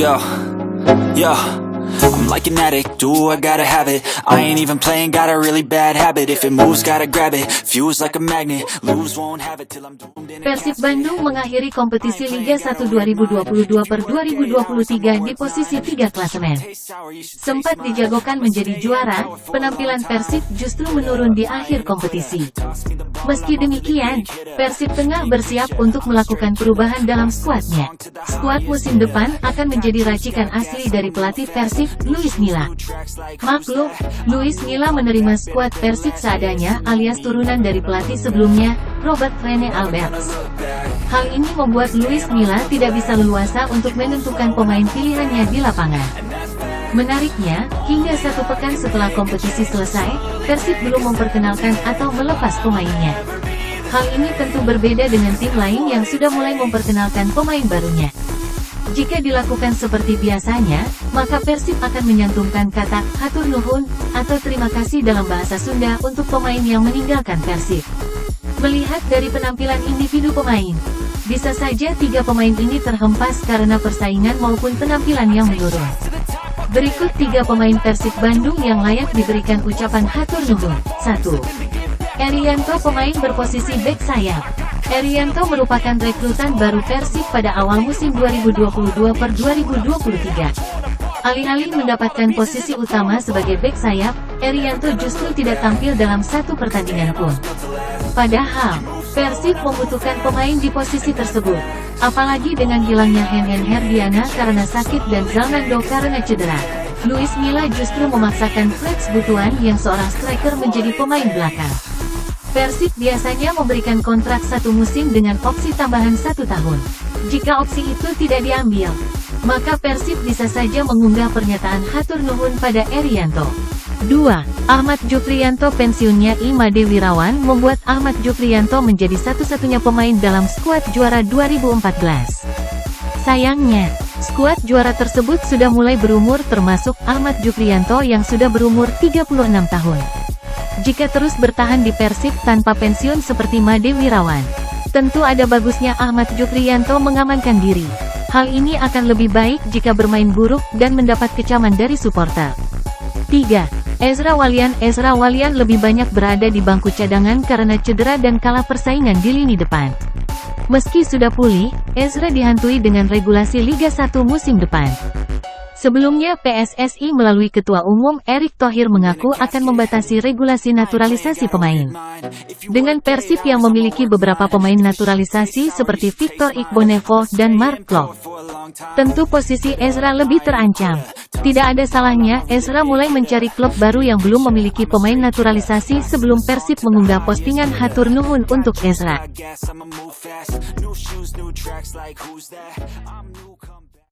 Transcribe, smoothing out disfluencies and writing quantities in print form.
Yo, yo, I'm like an addict, do I gotta have it. I ain't even playing, got a really bad habit. If it moves, gotta grab it, fuse like a magnet. Lose, won't have it till I'm doomed in. Persib Bandung mengakhiri kompetisi Liga 1 2022 per 2023 di posisi 3 klasemen. Sempat dijagokan menjadi juara, penampilan Persib justru menurun di akhir kompetisi. Meski demikian, Persib tengah bersiap untuk melakukan perubahan dalam skuadnya. Skuad musim depan akan menjadi racikan asli dari pelatih Persib, Luis Milla. Maklum, Luis Milla menerima skuad Persib seadanya alias turunan dari pelatih sebelumnya, Robert Rene Alberts. Hal ini membuat Luis Milla tidak bisa leluasa untuk menentukan pemain pilihannya di lapangan. Menariknya, hingga 1 pekan setelah kompetisi selesai, Persib belum memperkenalkan atau melepas pemainnya. Hal ini tentu berbeda dengan tim lain yang sudah mulai memperkenalkan pemain barunya. Jika dilakukan seperti biasanya, maka Persib akan menyantumkan kata hatur nuhun atau terima kasih dalam bahasa Sunda untuk pemain yang meninggalkan Persib. Melihat dari penampilan individu pemain, bisa saja 3 pemain ini terhempas karena persaingan maupun penampilan yang menurun. Berikut 3 pemain Persib Bandung yang layak diberikan ucapan hatur nuhun. 1. Erianto, pemain berposisi bek sayap. Erianto merupakan rekrutan baru Persib pada awal musim 2022 per 2023. Alih-alih mendapatkan posisi utama sebagai bek sayap, Erianto justru tidak tampil dalam 1 pertandingan pun. Padahal, Persib membutuhkan pemain di posisi tersebut. Apalagi dengan hilangnya Henen Herdiana karena sakit dan Zalnando karena cedera. Luis Milla justru memaksakan Flex Butuan yang seorang striker menjadi pemain belakang. Persib biasanya memberikan kontrak 1 musim dengan opsi tambahan 1 tahun. Jika opsi itu tidak diambil, maka Persib bisa saja mengunggah pernyataan hatur nuhun pada Erianto. 2. Ahmad Jukrianto, pensiunnya Imade Wirawan membuat Ahmad Jukrianto menjadi satu-satunya pemain dalam skuad juara 2014. Sayangnya, skuad juara tersebut sudah mulai berumur termasuk Ahmad Jukrianto yang sudah berumur 36 tahun. Jika terus bertahan di Persib tanpa pensiun seperti Made Wirawan, tentu ada bagusnya Ahmad Jukrianto mengamankan diri. Hal ini akan lebih baik jika bermain buruk dan mendapat kecaman dari supporter. 3. Ezra Walian. Ezra Walian lebih banyak berada di bangku cadangan karena cedera dan kalah persaingan di lini depan. Meski sudah pulih, Ezra dihantui dengan regulasi Liga 1 musim depan. Sebelumnya PSSI melalui Ketua Umum Erick Thohir mengaku akan membatasi regulasi naturalisasi pemain. Dengan Persib yang memiliki beberapa pemain naturalisasi seperti Victor Igbonevo dan Mark Klok, tentu posisi Ezra lebih terancam. Tidak ada salahnya Ezra mulai mencari klub baru yang belum memiliki pemain naturalisasi sebelum Persib mengunggah postingan hatur nuhun untuk Ezra.